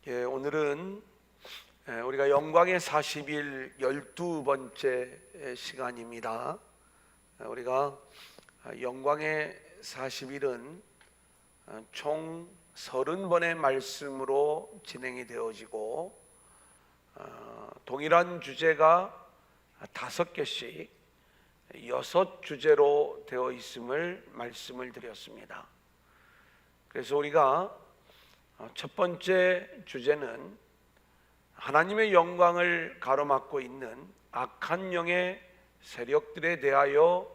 오늘은 우리가 영광의 40일 12번째 시간입니다. 우리가 영광의 40일은 총 30번의 말씀으로 진행이 되어지고 동일한 주제가 5개씩 6주제로 되어 있음을 말씀을 드렸습니다. 그래서 우리가 첫 번째 주제는 하나님의 영광을 가로막고 있는 악한 영의 세력들에 대하여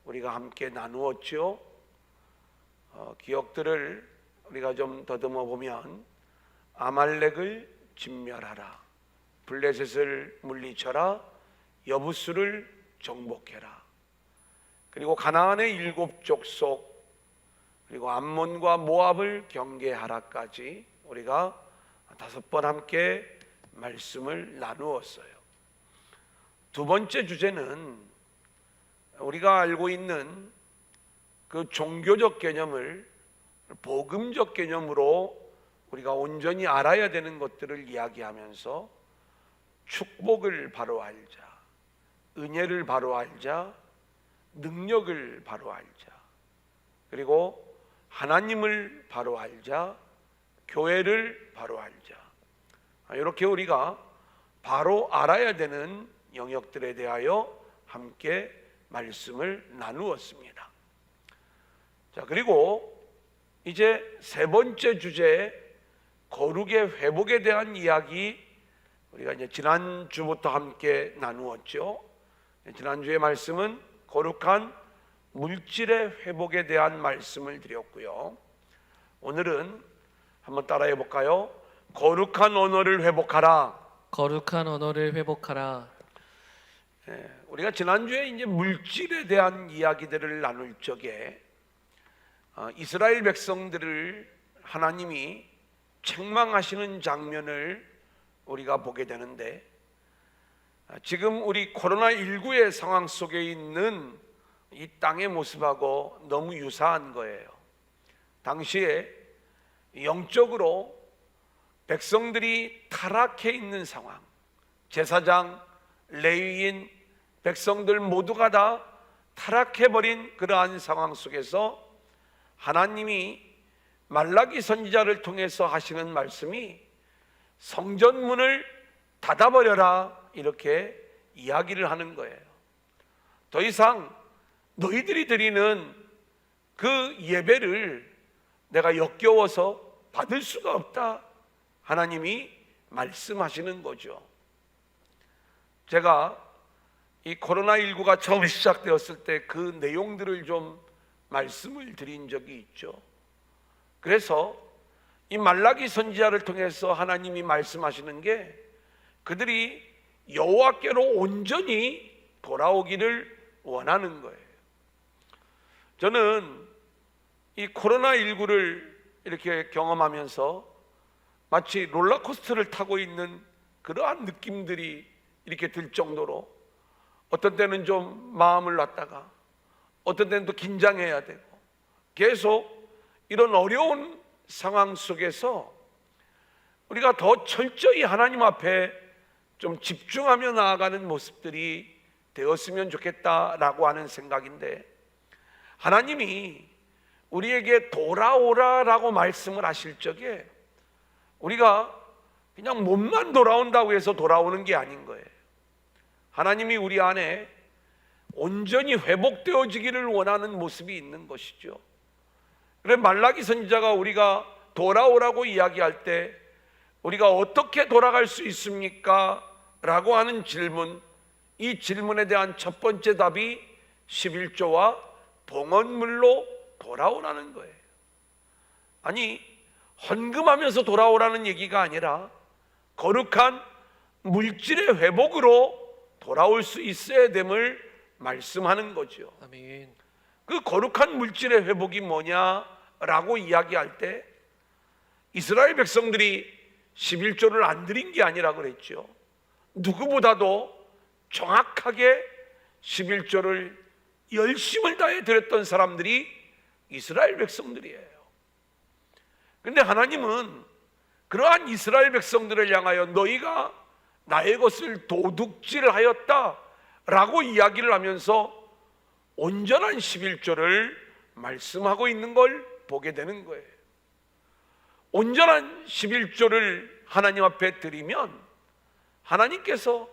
우리가 함께 나누었죠. 기억들을 우리가 좀 더듬어 보면 아말렉을 진멸하라, 블레셋을 물리쳐라, 여부스를 정복해라, 그리고 가나안의 7족속, 그리고 암몬과 모압을 경계하라까지 우리가 5번 함께 말씀을 나누었어요. 두 번째 주제는 우리가 알고 있는 그 종교적 개념을 복음적 개념으로 우리가 온전히 알아야 되는 것들을 이야기하면서 축복을 바로 알자, 은혜를 바로 알자, 능력을 바로 알자, 그리고 하나님을 바로 알자, 교회를 바로 알자, 이렇게 우리가 바로 알아야 되는 영역들에 대하여 함께 말씀을 나누었습니다. 자, 그리고 이제 세 번째 주제, 거룩의 회복에 대한 이야기, 우리가 이제 지난주부터 함께 나누었죠. 지난주의 말씀은 거룩한 물질의 회복에 대한 말씀을 드렸고요. 오늘은 한번 따라해 볼까요? 거룩한 언어를 회복하라. 거룩한 언어를 회복하라. 우리가 지난주에 이제 물질에 대한 이야기들을 나눌 적에 이스라엘 백성들을 하나님이 책망하시는 장면을 우리가 보게 되는데, 지금 우리 코로나19의 상황 속에 있는 이 땅의 모습하고 너무 유사한 거예요. 당시에 영적으로 백성들이 타락해 있는 상황, 제사장, 레위인, 백성들 모두가 다 타락해버린 그러한 상황 속에서 하나님이 말라기 선지자를 통해서 하시는 말씀이 성전문을 닫아버려라, 이렇게 이야기를 하는 거예요. 더 이상 너희들이 드리는 그 예배를 내가 역겨워서 받을 수가 없다, 하나님이 말씀하시는 거죠. 제가 이 코로나19가 처음 시작되었을 때 그 내용들을 좀 말씀을 드린 적이 있죠. 그래서 이 말라기 선지자를 통해서 하나님이 말씀하시는 게 그들이 여호와께로 온전히 돌아오기를 원하는 거예요. 저는 이 코로나19를 이렇게 경험하면서 마치 롤러코스터를 타고 있는 그러한 느낌들이 이렇게 들 정도로, 어떤 때는 좀 마음을 놨다가 어떤 때는 또 긴장해야 되고, 계속 이런 어려운 상황 속에서 우리가 더 철저히 하나님 앞에 좀 집중하며 나아가는 모습들이 되었으면 좋겠다라고 하는 생각인데, 하나님이 우리에게 돌아오라라고 말씀을 하실 적에 우리가 그냥 몸만 돌아온다고 해서 돌아오는 게 아닌 거예요. 하나님이 우리 안에 온전히 회복되어지기를 원하는 모습이 있는 것이죠. 그래서 말라기 선지자가 우리가 돌아오라고 이야기할 때 우리가 어떻게 돌아갈 수 있습니까? 라고 하는 질문, 이 질문에 대한 첫 번째 답이 11조와 봉헌물로 돌아오라는 거예요. 아니, 헌금하면서 돌아오라는 얘기가 아니라 거룩한 물질의 회복으로 돌아올 수 있어야 됨을 말씀하는 거죠. 아멘. 그 거룩한 물질의 회복이 뭐냐라고 이야기할 때 이스라엘 백성들이 11조를 안 드린 게 아니라 그랬죠. 누구보다도 정확하게 11조를 열심을 다해 드렸던 사람들이 이스라엘 백성들이에요. 그런데 하나님은 그러한 이스라엘 백성들을 향하여 너희가 나의 것을 도둑질하였다 라고 이야기를 하면서 온전한 11조를 말씀하고 있는 걸 보게 되는 거예요. 온전한 11조를 하나님 앞에 드리면 하나님께서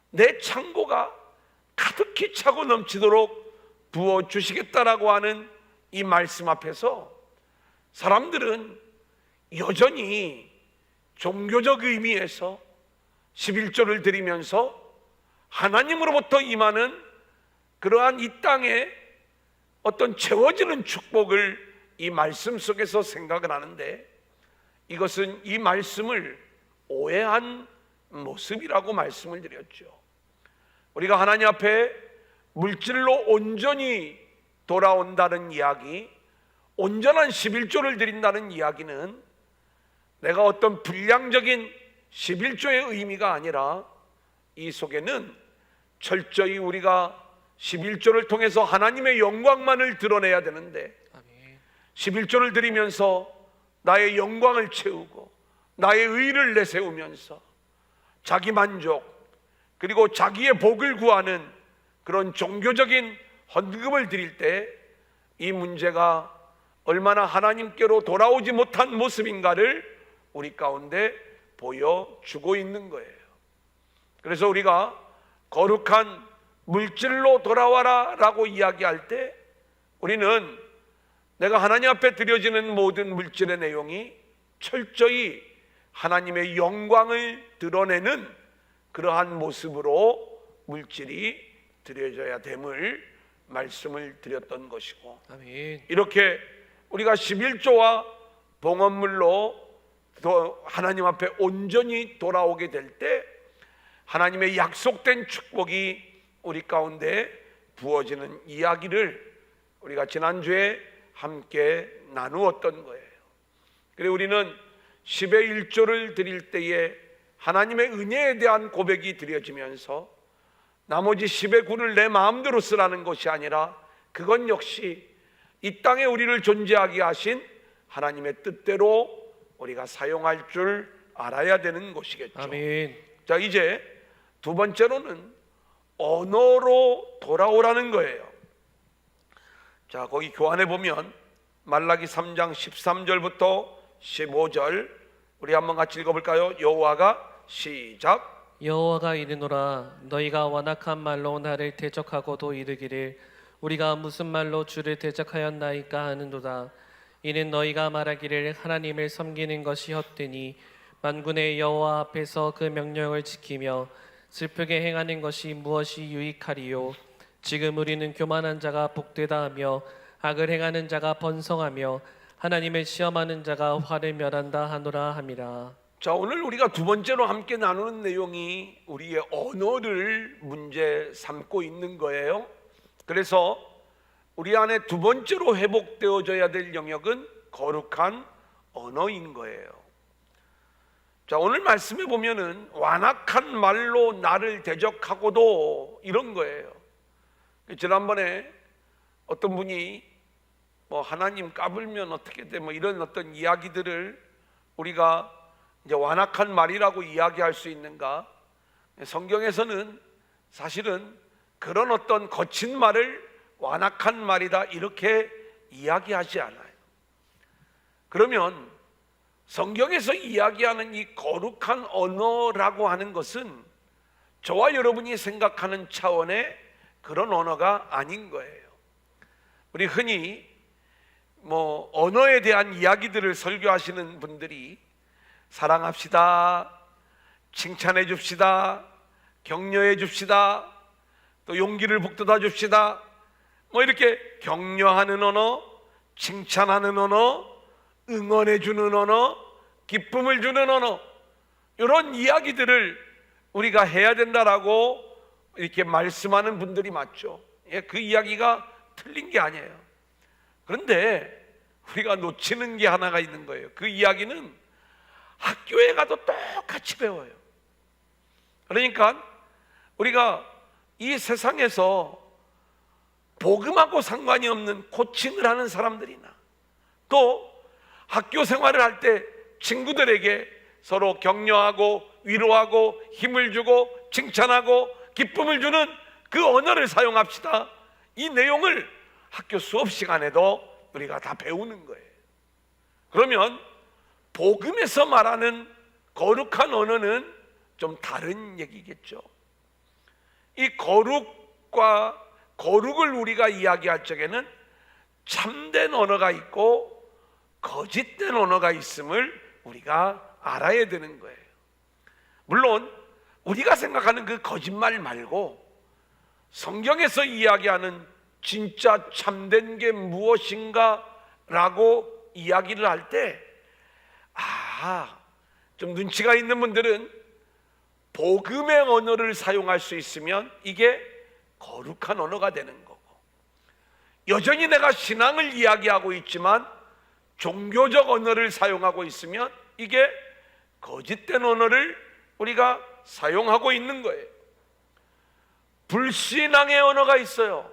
내 창고가 가득히 차고 넘치도록 부어주시겠다라고 하는 이 말씀 앞에서 사람들은 여전히 종교적 의미에서 11조를 드리면서 하나님으로부터 임하는 그러한 이 땅에 어떤 채워지는 축복을 이 말씀 속에서 생각을 하는데, 이것은 이 말씀을 오해한 모습이라고 말씀을 드렸죠. 우리가 하나님 앞에 물질로 온전히 돌아온다는 이야기, 온전한 11조를 드린다는 이야기는 내가 어떤 불량적인 11조의 의미가 아니라 이 속에는 철저히 우리가 11조를 통해서 하나님의 영광만을 드러내야 되는데, 아멘. 11조를 드리면서 나의 영광을 채우고 나의 의를 내세우면서 자기 만족 그리고 자기의 복을 구하는 그런 종교적인 헌금을 드릴 때 이 문제가 얼마나 하나님께로 돌아오지 못한 모습인가를 우리 가운데 보여주고 있는 거예요. 그래서 우리가 거룩한 물질로 돌아와라 라고 이야기할 때 우리는 내가 하나님 앞에 드려지는 모든 물질의 내용이 철저히 하나님의 영광을 드러내는 그러한 모습으로 물질이 드려져야 됨을 말씀을 드렸던 것이고, 아멘. 이렇게 우리가 11조와 봉헌물로 하나님 앞에 온전히 돌아오게 될 때 하나님의 약속된 축복이 우리 가운데 부어지는 이야기를 우리가 지난주에 함께 나누었던 거예요. 그리고 우리는 10의 1조를 드릴 때에 하나님의 은혜에 대한 고백이 드려지면서 나머지 10의 9를 내 마음대로 쓰라는 것이 아니라 그건 역시 이 땅에 우리를 존재하게 하신 하나님의 뜻대로 우리가 사용할 줄 알아야 되는 것이겠죠. 아멘. 자, 이제 두 번째로는 언어로 돌아오라는 거예요. 자, 거기 교환해 보면 말라기 3장 13절부터 15절 우리 한번 같이 읽어볼까요? 여호와가 시작. 여호와가 이르노라 너희가 완악한 말로 나를 대적하고도 이르기를 우리가 무슨 말로 주를 대적하였나이까 하는도다. 이는 너희가 말하기를 하나님을 섬기는 것이 헛되니 만군의 여호와 앞에서 그 명령을 지키며 슬프게 행하는 것이 무엇이 유익하리요. 지금 우리는 교만한 자가 복되다 하며 악을 행하는 자가 번성하며 하나님을 시험하는 자가 화를 멸한다 하노라 함이라. 자, 오늘 우리가 두 번째로 함께 나누는 내용이 우리의 언어를 문제 삼고 있는 거예요. 그래서 우리 안에 두 번째로 회복되어져야 될 영역은 거룩한 언어인 거예요. 자, 오늘 말씀에 보면은 완악한 말로 나를 대적하고도 이런 거예요. 지난번에 어떤 분이 뭐 하나님 까불면 어떻게 돼 뭐 이런 어떤 이야기들을 우리가 이제 완악한 말이라고 이야기할 수 있는가? 성경에서는 사실은 그런 어떤 거친 말을 완악한 말이다 이렇게 이야기하지 않아요. 그러면 성경에서 이야기하는 이 거룩한 언어라고 하는 것은 저와 여러분이 생각하는 차원의 그런 언어가 아닌 거예요. 우리 흔히 뭐 언어에 대한 이야기들을 설교하시는 분들이 사랑합시다, 칭찬해 줍시다, 격려해 줍시다, 또 용기를 북돋아 줍시다, 뭐 이렇게 격려하는 언어, 칭찬하는 언어, 응원해 주는 언어, 기쁨을 주는 언어, 이런 이야기들을 우리가 해야 된다라고 이렇게 말씀하는 분들이 많죠. 그 이야기가 틀린 게 아니에요. 그런데 우리가 놓치는 게 하나가 있는 거예요. 그 이야기는 학교에 가도 똑같이 배워요. 그러니까 우리가 이 세상에서 복음하고 상관이 없는 코칭을 하는 사람들이나 또 학교 생활을 할 때 친구들에게 서로 격려하고 위로하고 힘을 주고 칭찬하고 기쁨을 주는 그 언어를 사용합시다. 이 내용을 학교 수업 시간에도 우리가 다 배우는 거예요. 그러면 복음에서 말하는 거룩한 언어는 좀 다른 얘기겠죠. 이 거룩과 거룩을 우리가 이야기할 적에는 참된 언어가 있고 거짓된 언어가 있음을 우리가 알아야 되는 거예요. 물론 우리가 생각하는 그 거짓말 말고 성경에서 이야기하는 진짜 참된 게 무엇인가 라고 이야기를 할 때 좀 눈치가 있는 분들은 복음의 언어를 사용할 수 있으면 이게 거룩한 언어가 되는 거고, 여전히 내가 신앙을 이야기하고 있지만 종교적 언어를 사용하고 있으면 이게 거짓된 언어를 우리가 사용하고 있는 거예요. 불신앙의 언어가 있어요.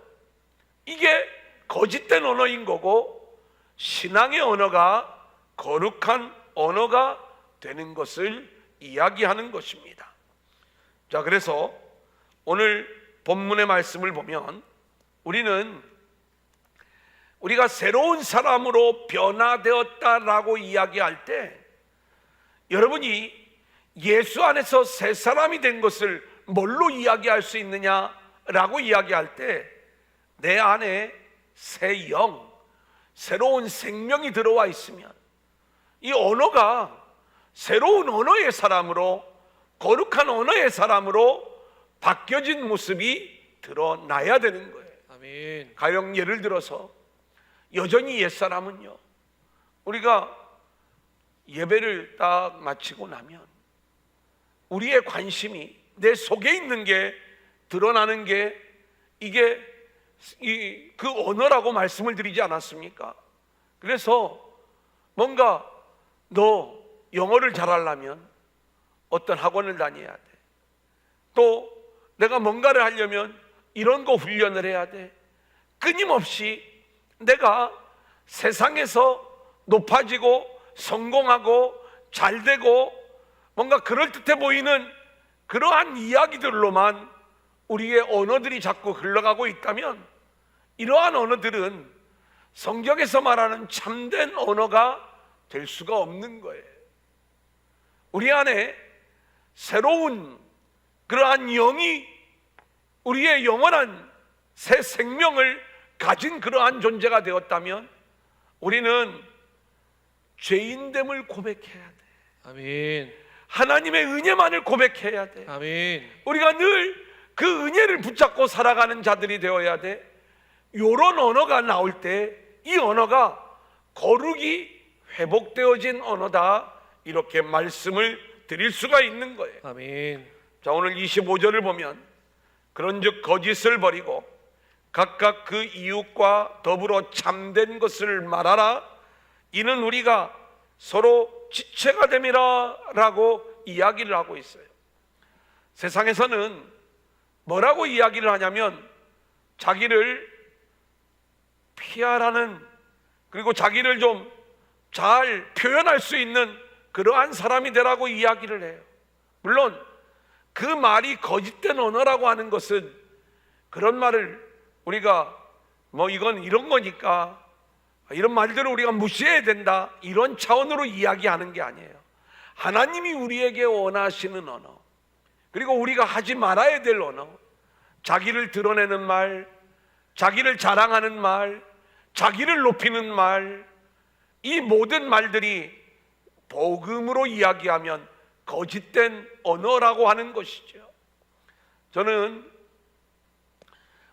이게 거짓된 언어인 거고, 신앙의 언어가 거룩한 언어가 되는 것을 이야기하는 것입니다. 자, 그래서 오늘 본문의 말씀을 보면 우리가 새로운 사람으로 변화되었다라고 이야기할 때, 여러분이 예수 안에서 새 사람이 된 것을 뭘로 이야기할 수 있느냐라고 이야기할 때, 내 안에 새 영, 새로운 생명이 들어와 있으면 이 언어가 새로운 언어의 사람으로, 거룩한 언어의 사람으로 바뀌어진 모습이 드러나야 되는 거예요. 아멘. 가령 예를 들어서 여전히 옛사람은요, 우리가 예배를 딱 마치고 나면 우리의 관심이 내 속에 있는 게 드러나는 게 이게 그 언어라고 말씀을 드리지 않았습니까? 그래서 뭔가 너 영어를 잘하려면 어떤 학원을 다녀야 돼. 또 내가 뭔가를 하려면 이런 거 훈련을 해야 돼. 끊임없이 내가 세상에서 높아지고 성공하고 잘되고 뭔가 그럴듯해 보이는 그러한 이야기들로만 우리의 언어들이 자꾸 흘러가고 있다면, 이러한 언어들은 성경에서 말하는 참된 언어가 될 수가 없는 거예요. 우리 안에 새로운 그러한 영이, 우리의 영원한 새 생명을 가진 그러한 존재가 되었다면 우리는 죄인됨을 고백해야 돼. 아멘. 하나님의 은혜만을 고백해야 돼. 아멘. 우리가 늘 그 은혜를 붙잡고 살아가는 자들이 되어야 돼. 이런 언어가 나올 때 이 언어가 거룩이 회복되어진 언어다, 이렇게 말씀을 드릴 수가 있는 거예요. 아멘. 자, 오늘 25절을 보면 그런즉 거짓을 버리고 각각 그 이웃과 더불어 참된 것을 말하라. 이는 우리가 서로 지체가 됨이라 라고 이야기를 하고 있어요. 세상에서는 뭐라고 이야기를 하냐면 자기를 피하라는, 그리고 자기를 좀 잘 표현할 수 있는 그러한 사람이 되라고 이야기를 해요. 물론 그 말이 거짓된 언어라고 하는 것은 그런 말을 우리가 뭐 이건 이런 거니까 이런 말들을 우리가 무시해야 된다, 이런 차원으로 이야기하는 게 아니에요. 하나님이 우리에게 원하시는 언어, 그리고 우리가 하지 말아야 될 언어, 자기를 드러내는 말, 자기를 자랑하는 말, 자기를 높이는 말, 이 모든 말들이 복음으로 이야기하면 거짓된 언어라고 하는 것이죠. 저는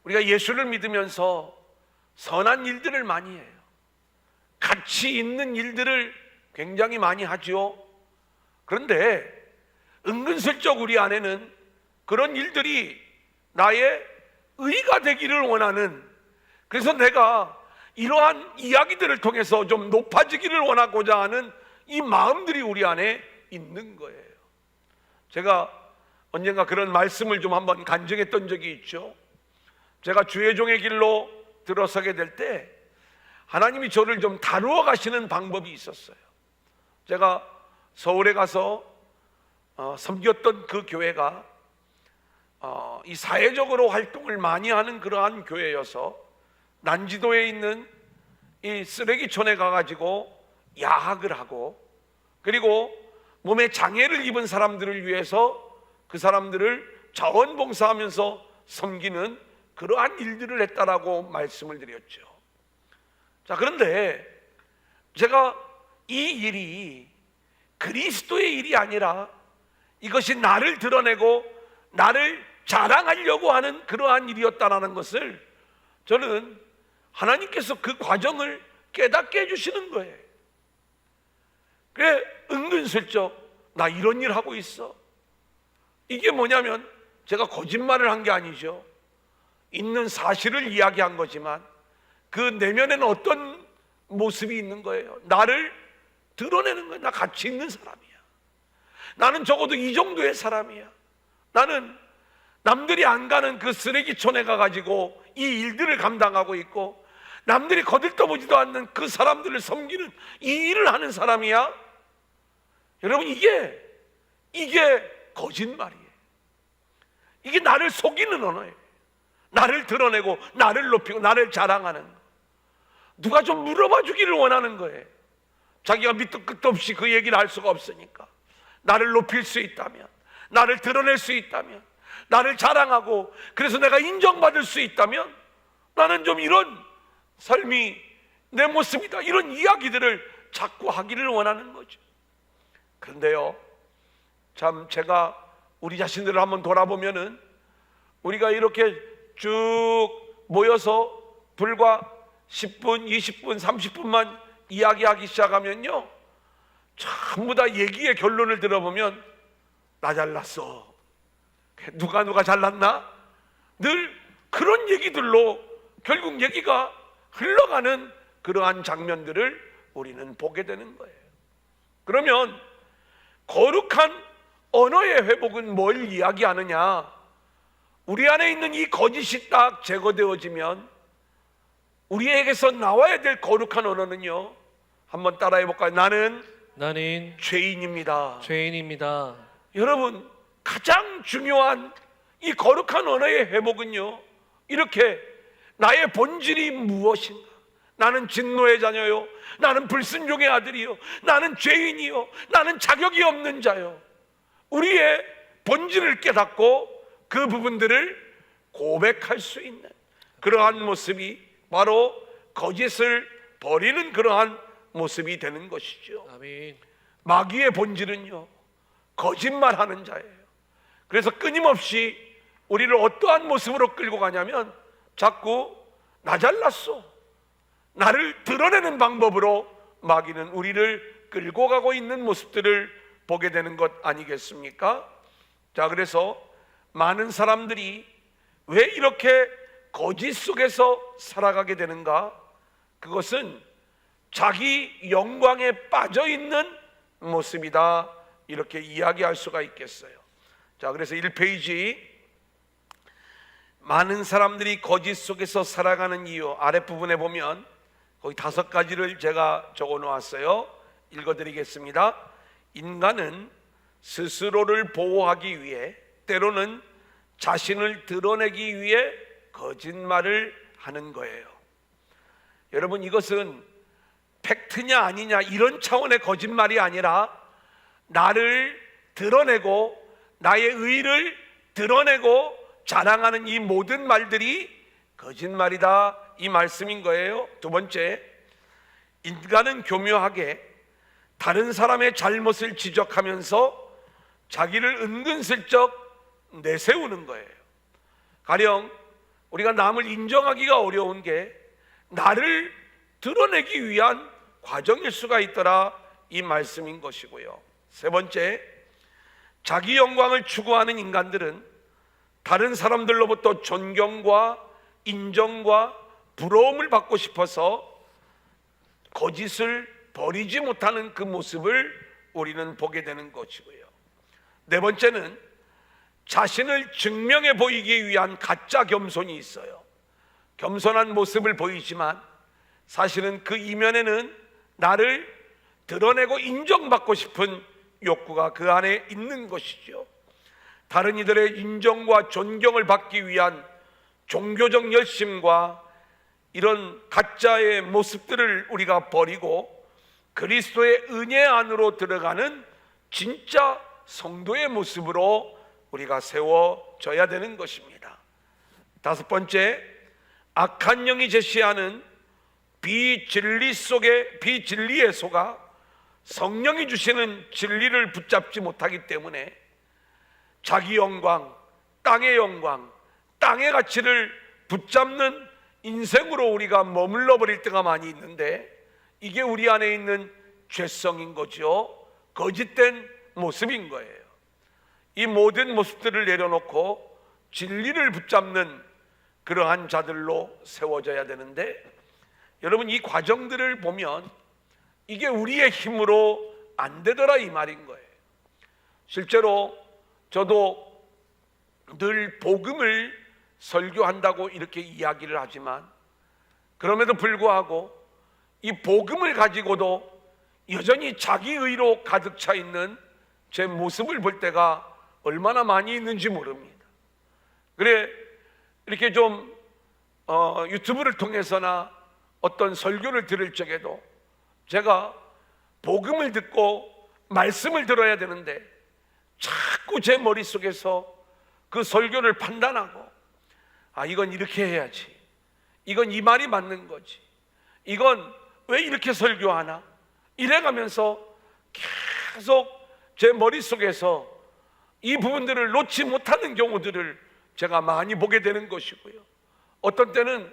우리가 예수를 믿으면서 선한 일들을 많이 해요. 가치 있는 일들을 굉장히 많이 하죠. 그런데 은근슬쩍 우리 안에는 그런 일들이 나의 의가 되기를 원하는, 그래서 내가 이러한 이야기들을 통해서 좀 높아지기를 원하고자 하는 이 마음들이 우리 안에 있는 거예요. 제가 언젠가 그런 말씀을 좀 한번 간증했던 적이 있죠. 제가 주의 종의 길로 들어서게 될 때 하나님이 저를 좀 다루어 가시는 방법이 있었어요. 제가 서울에 가서 섬겼던 그 교회가 이 사회적으로 활동을 많이 하는 그러한 교회여서 난지도에 있는 이 쓰레기촌에 가가지고 야학을 하고, 그리고 몸에 장애를 입은 사람들을 위해서 그 사람들을 자원봉사하면서 섬기는 그러한 일들을 했다라고 말씀을 드렸죠. 자, 그런데 제가 이 일이 그리스도의 일이 아니라 이것이 나를 드러내고 나를 자랑하려고 하는 그러한 일이었다라는 것을 저는 하나님께서 그 과정을 깨닫게 해주시는 거예요. 그래, 은근슬쩍 나 이런 일 하고 있어. 이게 뭐냐면 제가 거짓말을 한 게 아니죠. 있는 사실을 이야기한 거지만 그 내면에는 어떤 모습이 있는 거예요. 나를 드러내는 거예요. 나 가치 있는 사람이야. 나는 적어도 이 정도의 사람이야. 나는 남들이 안 가는 그 쓰레기촌에 가가지고 이 일들을 감당하고 있고, 남들이 거들떠보지도 않는 그 사람들을 섬기는 이 일을 하는 사람이야. 여러분, 이게 거짓말이에요. 이게 나를 속이는 언어예요. 나를 드러내고 나를 높이고 나를 자랑하는 거. 누가 좀 물어봐 주기를 원하는 거예요. 자기가 밑도 끝도 없이 그 얘기를 할 수가 없으니까 나를 높일 수 있다면, 나를 드러낼 수 있다면, 나를 자랑하고 그래서 내가 인정받을 수 있다면 나는 좀 이런 삶이 내 모습이다, 이런 이야기들을 자꾸 하기를 원하는 거죠. 그런데요, 참 제가 우리 자신들을 한번 돌아보면은 우리가 이렇게 쭉 모여서 불과 10분, 20분, 30분만 이야기하기 시작하면요, 전부 다 얘기의 결론을 들어보면 나 잘났어, 누가 잘났나? 늘 그런 얘기들로 결국 얘기가 흘러가는 그러한 장면들을 우리는 보게 되는 거예요. 그러면 거룩한 언어의 회복은 뭘 이야기하느냐? 우리 안에 있는 이 거짓이 딱 제거되어지면 우리에게서 나와야 될 거룩한 언어는요, 한번 따라해 볼까요? 나는 죄인입니다. 여러분, 가장 중요한 이 거룩한 언어의 회복은요, 이렇게 나의 본질이 무엇인가? 나는 진노의 자녀요, 나는 불순종의 아들이요, 나는 죄인이요, 나는 자격이 없는 자요. 우리의 본질을 깨닫고 그 부분들을 고백할 수 있는 그러한 모습이 바로 거짓을 버리는 그러한 모습이 되는 것이죠. 아멘. 마귀의 본질은요, 거짓말하는 자예요. 그래서 끊임없이 우리를 어떠한 모습으로 끌고 가냐면 자꾸 나 잘났어, 나를 드러내는 방법으로 마귀는 우리를 끌고 가고 있는 모습들을 보게 되는 것 아니겠습니까? 자, 그래서 많은 사람들이 왜 이렇게 거짓 속에서 살아가게 되는가? 그것은 자기 영광에 빠져 있는 모습이다, 이렇게 이야기할 수가 있겠어요. 자, 그래서 1페이지 많은 사람들이 거짓 속에서 살아가는 이유, 아랫부분에 보면 거기 5가지를 제가 적어 놓았어요. 읽어드리겠습니다. 인간은 스스로를 보호하기 위해, 때로는 자신을 드러내기 위해 거짓말을 하는 거예요. 여러분, 이것은 팩트냐 아니냐 이런 차원의 거짓말이 아니라 나를 드러내고 나의 의를 드러내고 자랑하는 이 모든 말들이 거짓말이다, 이 말씀인 거예요. 2번째, 인간은 교묘하게 다른 사람의 잘못을 지적하면서 자기를 은근슬쩍 내세우는 거예요. 가령 우리가 남을 인정하기가 어려운 게 나를 드러내기 위한 과정일 수가 있더라, 이 말씀인 것이고요. 3번째, 자기 영광을 추구하는 인간들은 다른 사람들로부터 존경과 인정과 부러움을 받고 싶어서 거짓을 버리지 못하는 그 모습을 우리는 보게 되는 것이고요. 4번째는 자신을 증명해 보이기 위한 가짜 겸손이 있어요. 겸손한 모습을 보이지만 사실은 그 이면에는 나를 드러내고 인정받고 싶은 욕구가 그 안에 있는 것이죠. 다른 이들의 인정과 존경을 받기 위한 종교적 열심과 이런 가짜의 모습들을 우리가 버리고 그리스도의 은혜 안으로 들어가는 진짜 성도의 모습으로 우리가 세워져야 되는 것입니다. 다섯 번째, 악한 영이 제시하는 비진리에 속아 성령이 주시는 진리를 붙잡지 못하기 때문에 자기 영광, 땅의 가치를 붙잡는 인생으로 우리가 머물러 버릴 때가 많이 있는데, 이게 우리 안에 있는 죄성인 거죠. 거짓된 모습인 거예요. 이 모든 모습들을 내려놓고 진리를 붙잡는 그러한 자들로 세워져야 되는데, 여러분, 이 과정들을 보면 이게 우리의 힘으로 안 되더라 이 말인 거예요. 실제로 저도 늘 복음을 설교한다고 이렇게 이야기를 하지만, 그럼에도 불구하고 이 복음을 가지고도 여전히 자기 의로 가득 차 있는 제 모습을 볼 때가 얼마나 많이 있는지 모릅니다. 그래, 이렇게 좀 유튜브를 통해서나 어떤 설교를 들을 적에도 제가 복음을 듣고 말씀을 들어야 되는데 자꾸 제 머릿속에서 그 설교를 판단하고, 이건 이렇게 해야지, 이건 이 말이 맞는 거지, 이건 왜 이렇게 설교하나, 이래가면서 계속 제 머릿속에서 이 부분들을 놓지 못하는 경우들을 제가 많이 보게 되는 것이고요. 어떤 때는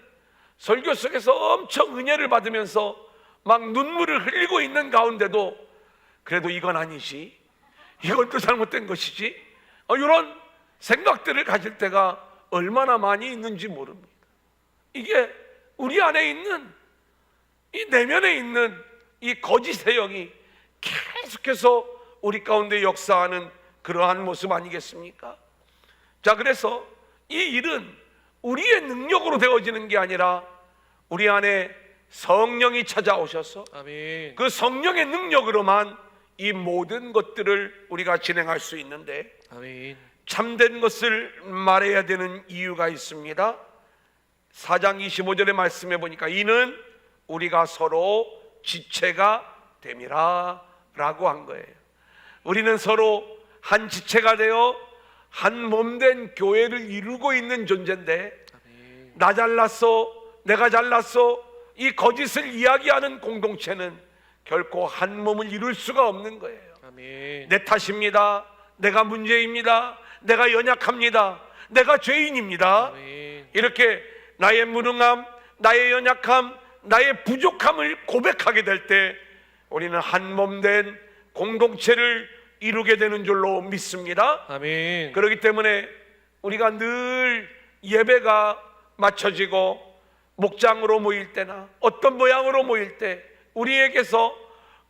설교 속에서 엄청 은혜를 받으면서 막 눈물을 흘리고 있는 가운데도 그래도 이건 아니지, 이건 또 잘못된 것이지, 이런 생각들을 가질 때가 얼마나 많이 있는지 모릅니다. 이게 우리 안에 있는, 이 내면에 있는 이 거짓의 영이 계속해서 우리 가운데 역사하는 그러한 모습 아니겠습니까? 자, 그래서 이 일은 우리의 능력으로 되어지는 게 아니라 우리 안에 성령이 찾아오셔서 아멘. 그 성령의 능력으로만 이 모든 것들을 우리가 진행할 수 있는데, 아멘. 참된 것을 말해야 되는 이유가 있습니다. 4장 25절의 말씀해 보니까 이는 우리가 서로 지체가 됨이라 라고 한 거예요. 우리는 서로 한 지체가 되어 한 몸된 교회를 이루고 있는 존재인데, 아멘. 나 잘났어, 내가 잘났어, 이 거짓을 이야기하는 공동체는 결코 한 몸을 이룰 수가 없는 거예요. 아멘. 내 탓입니다, 내가 문제입니다, 내가 연약합니다, 내가 죄인입니다. 아멘. 이렇게 나의 무능함, 나의 연약함, 나의 부족함을 고백하게 될 때 우리는 한 몸 된 공동체를 이루게 되는 줄로 믿습니다. 아멘. 그렇기 때문에 우리가 늘 예배가 마쳐지고 목장으로 모일 때나 어떤 모양으로 모일 때 우리에게서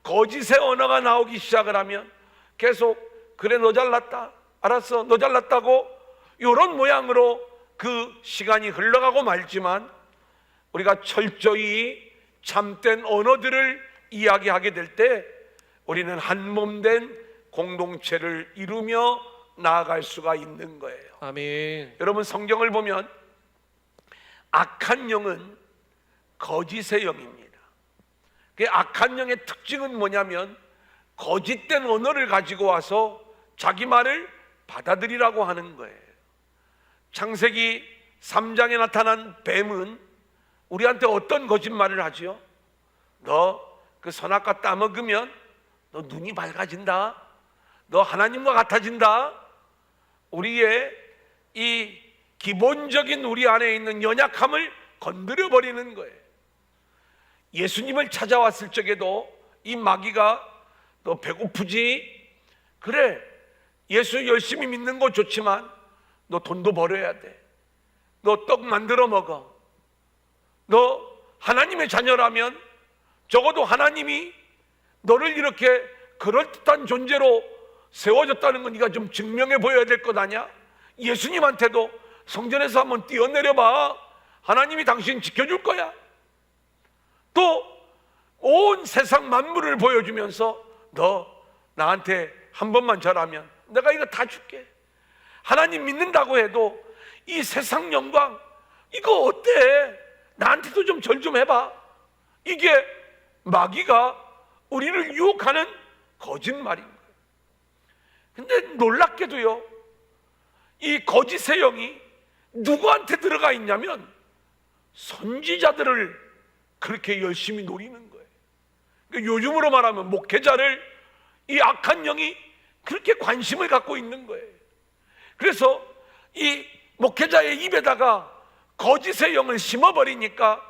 거짓의 언어가 나오기 시작을 하면 계속 그래, 너 잘났다, 알았어, 너 잘났다고, 이런 모양으로 그 시간이 흘러가고 말지만, 우리가 철저히 참된 언어들을 이야기하게 될 때 우리는 한 몸 된 공동체를 이루며 나아갈 수가 있는 거예요. 아멘. 여러분, 성경을 보면 악한 영은 거짓의 영입니다. 그 악한 영의 특징은 뭐냐면 거짓된 언어를 가지고 와서 자기 말을 받아들이라고 하는 거예요. 창세기 3장에 나타난 뱀은 우리한테 어떤 거짓말을 하지요? 너 그 선악과 따먹으면 너 눈이 밝아진다, 너 하나님과 같아진다. 우리의 이 기본적인 우리 안에 있는 연약함을 건드려 버리는 거예요. 예수님을 찾아왔을 적에도 이 마귀가 너 배고프지? 그래, 예수 열심히 믿는 거 좋지만 너 돈도 벌어야 돼. 너 떡 만들어 먹어. 너 하나님의 자녀라면 적어도 하나님이 너를 이렇게 그럴듯한 존재로 세워졌다는 건 네가 좀 증명해 보여야 될 것 아니야? 예수님한테도 성전에서 한번 뛰어내려 봐, 하나님이 당신 지켜줄 거야. 또 온 세상 만물을 보여주면서 너 나한테 한 번만 절하면 내가 이거 다 줄게. 하나님 믿는다고 해도 이 세상 영광 이거 어때? 나한테도 좀 절 좀 해봐. 이게 마귀가 우리를 유혹하는 거짓말인 거예요. 근데 놀랍게도요, 이 거짓의 영이 누구한테 들어가 있냐면 선지자들을 그렇게 열심히 노리는 거예요. 그러니까 요즘으로 말하면 목회자를 이 악한 영이 그렇게 관심을 갖고 있는 거예요. 그래서 이 목회자의 입에다가 거짓의 영을 심어버리니까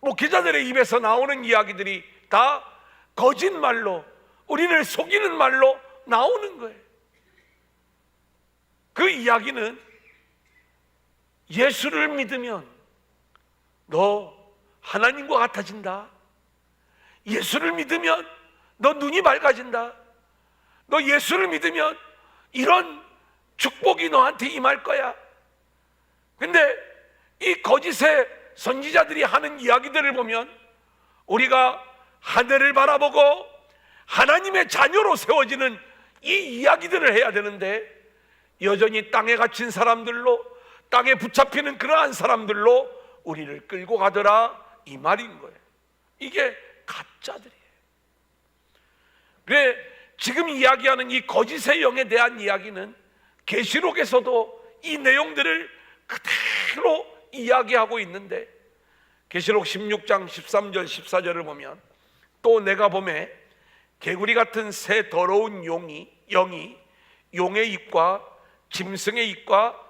목회자들의 입에서 나오는 이야기들이 다 거짓말로, 우리를 속이는 말로 나오는 거예요. 그 이야기는 예수를 믿으면 너 하나님과 같아진다. 예수를 믿으면 너 눈이 밝아진다. 너 예수를 믿으면 이런 축복이 너한테 임할 거야. 근데 이 거짓의 선지자들이 하는 이야기들을 보면 우리가 하늘을 바라보고 하나님의 자녀로 세워지는 이 이야기들을 해야 되는데 여전히 땅에 갇힌 사람들로, 땅에 붙잡히는 그러한 사람들로 우리를 끌고 가더라, 이 말인 거예요. 이게 가짜들이에요. 그래, 지금 이야기하는 이 거짓의 영에 대한 이야기는 계시록에서도 이 내용들을 그대로 이야기하고 있는데, 계시록 16장 13절 14절을 보면 또 내가 보매 개구리 같은 새 더러운 영이 용의 입과 짐승의 입과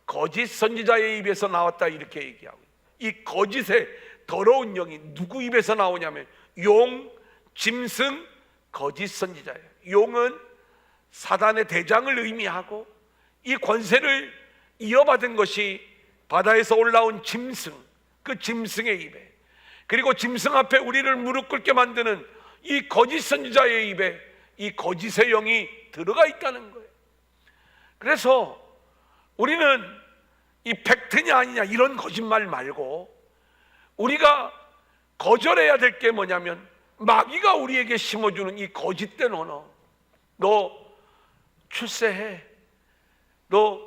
거짓 선지자의 입에서 나왔다, 이렇게 얘기하고, 이 거짓의 더러운 영이 누구 입에서 나오냐면 용, 짐승, 거짓 선지자예요. 용은 사단의 대장을 의미하고, 이 권세를 이어받은 것이 바다에서 올라온 짐승, 그 짐승의 입에, 그리고 짐승 앞에 우리를 무릎 꿇게 만드는 이 거짓 선지자의 입에 이 거짓의 영이 들어가 있다는 거예요. 그래서 우리는 이 팩트냐 아니냐 이런 거짓말 말고 우리가 거절해야 될 게 뭐냐면 마귀가 우리에게 심어주는 이 거짓된 언어. 너 출세해, 너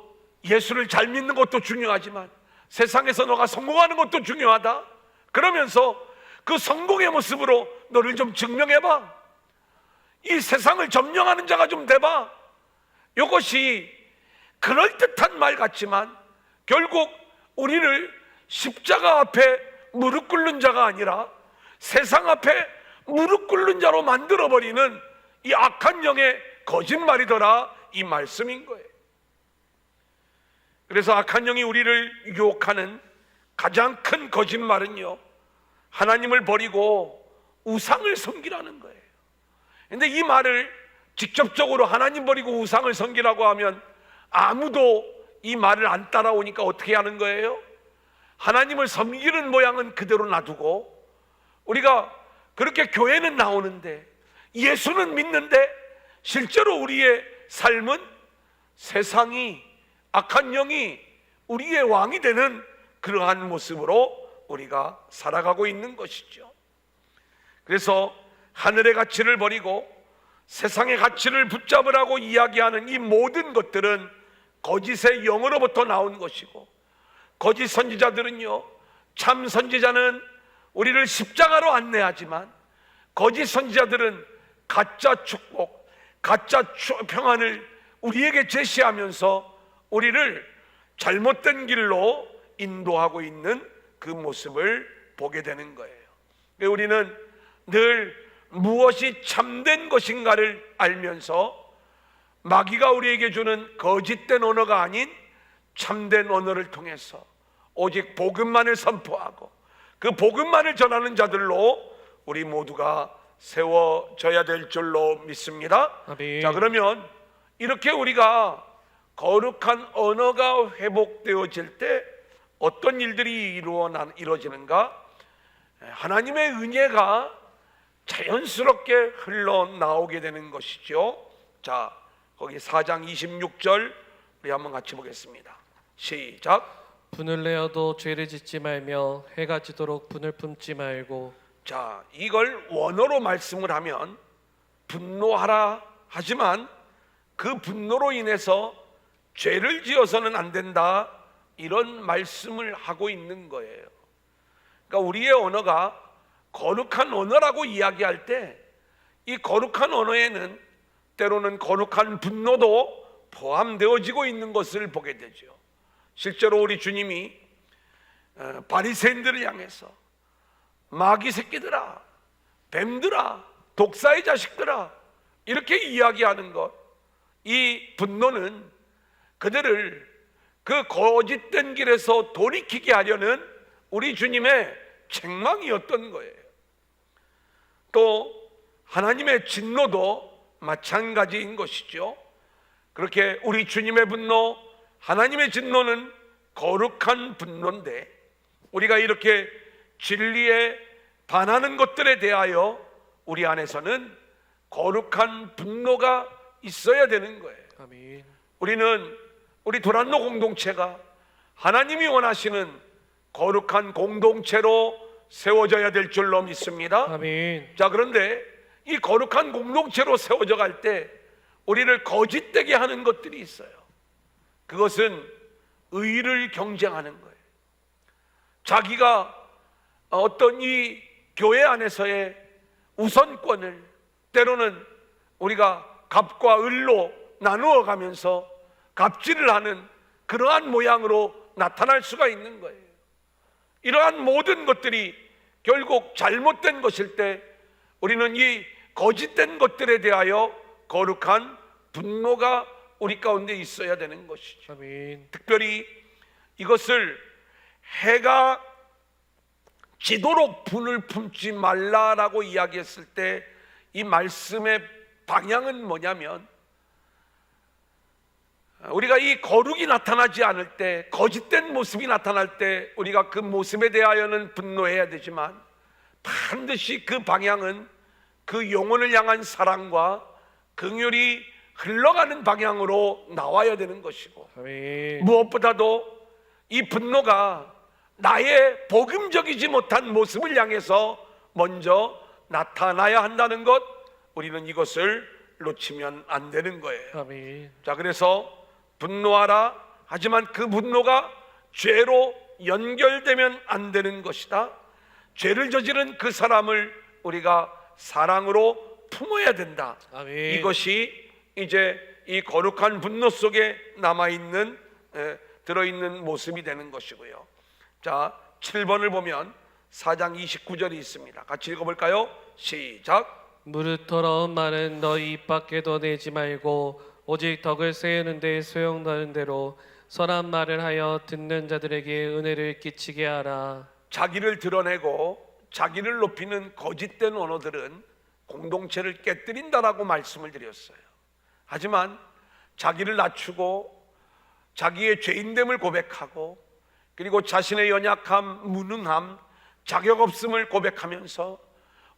예수를 잘 믿는 것도 중요하지만 세상에서 너가 성공하는 것도 중요하다. 그러면서 그 성공의 모습으로 너를 좀 증명해봐. 이 세상을 점령하는 자가 좀 돼봐. 이것이 그럴듯한 말 같지만 결국 우리를 십자가 앞에 무릎 꿇는 자가 아니라 세상 앞에 무릎 꿇는 자로 만들어버리는 이 악한 영의 거짓말이더라, 이 말씀인 거예요. 그래서 악한 영이 우리를 유혹하는 가장 큰 거짓말은요, 하나님을 버리고 우상을 섬기라는 거예요. 그런데 이 말을 직접적으로 하나님 버리고 우상을 섬기라고 하면 아무도 이 말을 안 따라오니까 어떻게 하는 거예요? 하나님을 섬기는 모양은 그대로 놔두고 우리가 그렇게 교회는 나오는데 예수는 믿는데 실제로 우리의 삶은 세상이, 악한 영이 우리의 왕이 되는 그러한 모습으로 우리가 살아가고 있는 것이죠. 그래서 하늘의 가치를 버리고 세상의 가치를 붙잡으라고 이야기하는 이 모든 것들은 거짓의 영으로부터 나온 것이고, 거짓 선지자들은요, 참 선지자는 우리를 십자가로 안내하지만 거짓 선지자들은 가짜 축복, 가짜 평안을 우리에게 제시하면서 우리를 잘못된 길로 인도하고 있는 그 모습을 보게 되는 거예요. 우리는 늘 무엇이 참된 것인가를 알면서 마귀가 우리에게 주는 거짓된 언어가 아닌 참된 언어를 통해서 오직 복음만을 선포하고 그 복음만을 전하는 자들로 우리 모두가 세워져야 될 줄로 믿습니다. 아멘. 자, 그러면 이렇게 우리가 거룩한 언어가 회복되어질 때 어떤 일들이 이루어지는가? 하나님의 은혜가 자연스럽게 흘러나오게 되는 것이죠. 자, 거기 4장 26절 우리 한번 같이 보겠습니다. 시작. 분을 내어도 죄를 짓지 말며 해가 지도록 분을 품지 말고. 자, 이걸 원어로 말씀을 하면 분노하라 하지만 그 분노로 인해서 죄를 지어서는 안 된다, 이런 말씀을 하고 있는 거예요. 그러니까 우리의 언어가 거룩한 언어라고 이야기할 때 이 거룩한 언어에는 때로는 거룩한 분노도 포함되어지고 있는 것을 보게 되죠. 실제로 우리 주님이 바리새인들을 향해서 마귀 새끼들아, 뱀들아, 독사의 자식들아, 이렇게 이야기하는 것, 이 분노는 그들을 그 거짓된 길에서 돌이키게 하려는 우리 주님의 책망이었던 거예요. 또 하나님의 진노도 마찬가지인 것이죠. 그렇게 우리 주님의 분노, 하나님의 진노는 거룩한 분노인데, 우리가 이렇게 진리에 반하는 것들에 대하여 우리 안에서는 거룩한 분노가 있어야 되는 거예요. 아멘. 우리 도란노 공동체가 하나님이 원하시는 거룩한 공동체로 세워져야 될 줄로 믿습니다. 아멘. 자, 그런데 이 거룩한 공동체로 세워져 갈 때 우리를 거짓되게 하는 것들이 있어요. 그것은 의를 경쟁하는 거예요. 자기가 어떤 이 교회 안에서의 우선권을 때로는 우리가 갑과 을로 나누어 가면서 갑질을 하는 그러한 모양으로 나타날 수가 있는 거예요. 이러한 모든 것들이 결국 잘못된 것일 때 우리는 이 거짓된 것들에 대하여 거룩한 분노가 우리 가운데 있어야 되는 것이죠. 아멘. 특별히 이것을 해가 지도록 분을 품지 말라라고 이야기했을 때 이 말씀의 방향은 뭐냐면, 우리가 이 거룩이 나타나지 않을 때, 거짓된 모습이 나타날 때 우리가 그 모습에 대하여는 분노해야 되지만, 반드시 그 방향은 그 영혼을 향한 사랑과 긍휼이 흘러가는 방향으로 나와야 되는 것이고, 아멘. 무엇보다도 이 분노가 나의 복음적이지 못한 모습을 향해서 먼저 나타나야 한다는 것, 우리는 이것을 놓치면 안 되는 거예요. 아멘. 자, 그래서 분노하라, 하지만 그 분노가 죄로 연결되면 안 되는 것이다. 죄를 저지른 그 사람을 우리가 사랑으로 품어야 된다. 아멘. 이것이 이제 이 거룩한 분노 속에 남아있는, 들어있는 모습이 되는 것이고요. 자, 7번을 보면 4장 29절이 있습니다. 같이 읽어볼까요? 시작. 무릇 더러운 말은 너희 입 밖에도 내지 말고 오직 덕을 세우는 데 소용나는 대로 선한 말을 하여 듣는 자들에게 은혜를 끼치게 하라. 자기를 드러내고 자기를 높이는 거짓된 언어들은 공동체를 깨뜨린다라고 말씀을 드렸어요. 하지만 자기를 낮추고 자기의 죄인됨을 고백하고, 그리고 자신의 연약함, 무능함, 자격 없음을 고백하면서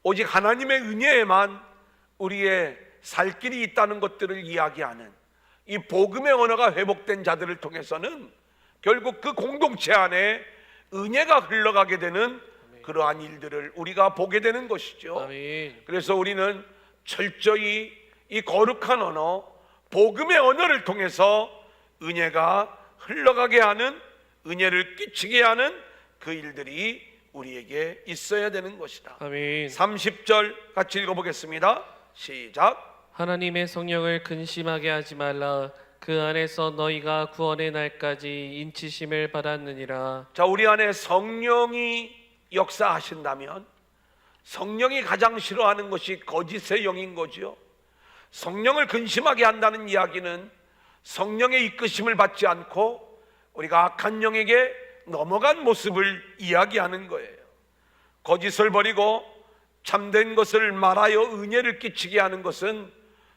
오직 하나님의 은혜에만 우리의 살 길이 있다는 것들을 이야기하는 이 복음의 언어가 회복된 자들을 통해서는 결국 그 공동체 안에 은혜가 흘러가게 되는 그러한 일들을 우리가 보게 되는 것이죠. 아멘. 그래서 우리는 철저히 이 거룩한 언어, 복음의 언어를 통해서 은혜가 흘러가게 하는, 은혜를 끼치게 하는 그 일들이 우리에게 있어야 되는 것이다. 아멘. 30절 같이 읽어보겠습니다. 시작. 하나님의 성령을 근심하게 하지 말라. 그 안에서 너희가 구원의 날까지 인치심을 받았느니라. 자, 우리 안에 성령이 역사하신다면 성령이 가장 싫어하는 것이 거짓의 영인 거지요. 성령을 근심하게 한다는 이야기는 성령의 이끄심을 받지 않고 우리가 악한 영에게 넘어간 모습을 이야기하는 거예요. 거짓을 버리고 참된 것을 말하여 은혜를 끼치게 하는 것은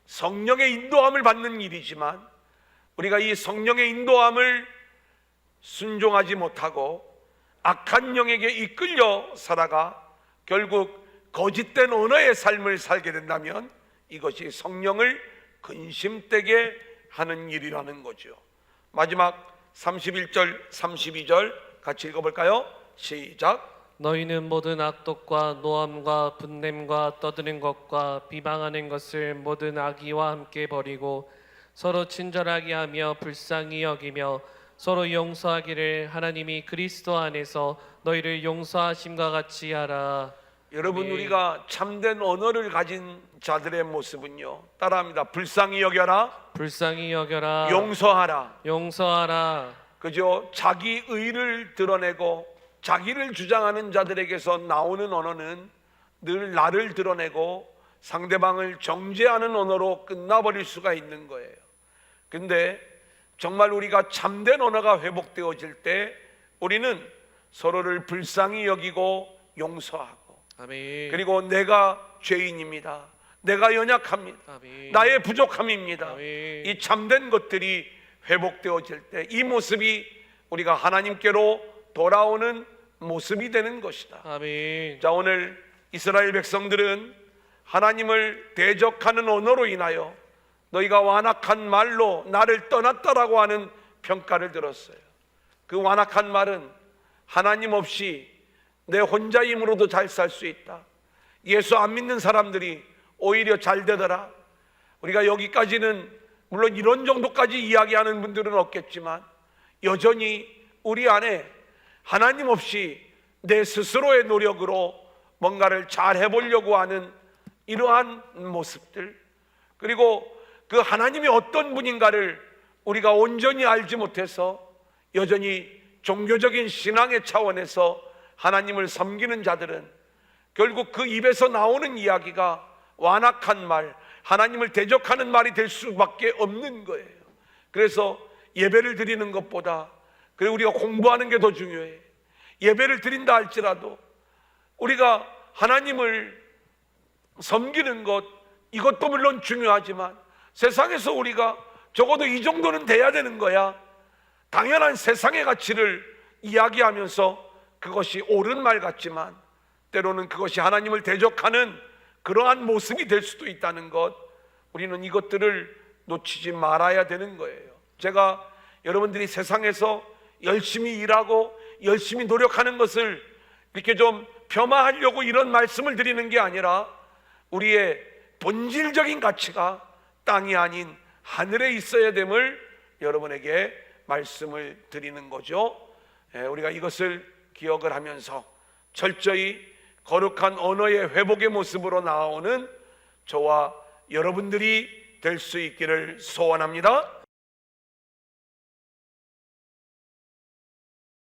성령의 인도함을 받는 일이지만, 우리가 이 성령의 인도함을 순종하지 못하고 악한 영에게 이끌려 살아가 결국 거짓된 언어의 삶을 살게 된다면 이것이 성령을 근심되게 하는 일이라는 거죠. 마지막 31절, 32절 같이 읽어볼까요? 시작. 너희는 모든 악독과 노함과 분냄과 떠드는 것과 비방하는 것을 모든 악의와 함께 버리고 서로 친절하게 하며 불쌍히 여기며 서로 용서하기를 하나님이 그리스도 안에서 너희를 용서하심과 같이 하라. 여러분, 아멘. 우리가 참된 언어를 가진 자들의 모습은요, 따라합니다. 불쌍히 여겨라, 불쌍히 여겨라. 용서하라. 용서하라. 그죠? 자기 의를 드러내고 자기를 주장하는 자들에게서 나오는 언어는 늘 나를 드러내고 상대방을 정죄하는 언어로 끝나버릴 수가 있는 거예요. 근데 정말 우리가 참된 언어가 회복되어질 때 우리는 서로를 불쌍히 여기고 용서하고, 아멘. 그리고 내가 죄인입니다, 내가 연약합니다, 아멘. 나의 부족함입니다, 아멘. 이 참된 것들이 회복되어질 때 이 모습이 우리가 하나님께로 돌아오는 모습이 되는 것이다. 아멘. 자, 오늘 이스라엘 백성들은 하나님을 대적하는 언어로 인하여 너희가 완악한 말로 나를 떠났다라고 하는 평가를 들었어요. 그 완악한 말은 하나님 없이 내 혼자 힘으로도 잘 살 수 있다, 예수 안 믿는 사람들이 오히려 잘 되더라. 우리가 여기까지는 물론 이런 정도까지 이야기하는 분들은 없겠지만 여전히 우리 안에 하나님 없이 내 스스로의 노력으로 뭔가를 잘 해보려고 하는 이러한 모습들, 그리고 그 하나님이 어떤 분인가를 우리가 온전히 알지 못해서 여전히 종교적인 신앙의 차원에서 하나님을 섬기는 자들은 결국 그 입에서 나오는 이야기가 완악한 말, 하나님을 대적하는 말이 될 수밖에 없는 거예요. 그래서 예배를 드리는 것보다, 그리고 우리가 공부하는 게 더 중요해. 예배를 드린다 할지라도 우리가 하나님을 섬기는 것, 이것도 물론 중요하지만 세상에서 우리가 적어도 이 정도는 돼야 되는 거야, 당연한 세상의 가치를 이야기하면서 그것이 옳은 말 같지만 때로는 그것이 하나님을 대적하는 그러한 모습이 될 수도 있다는 것, 우리는 이것들을 놓치지 말아야 되는 거예요. 제가 여러분들이 세상에서 열심히 일하고 열심히 노력하는 것을 이렇게 좀 폄하하려고 이런 말씀을 드리는 게 아니라 우리의 본질적인 가치가 땅이 아닌 하늘에 있어야 됨을 여러분에게 말씀을 드리는 거죠. 우리가 이것을 기억을 하면서 철저히 거룩한 언어의 회복의 모습으로 나오는 저와 여러분들이 될 수 있기를 소원합니다.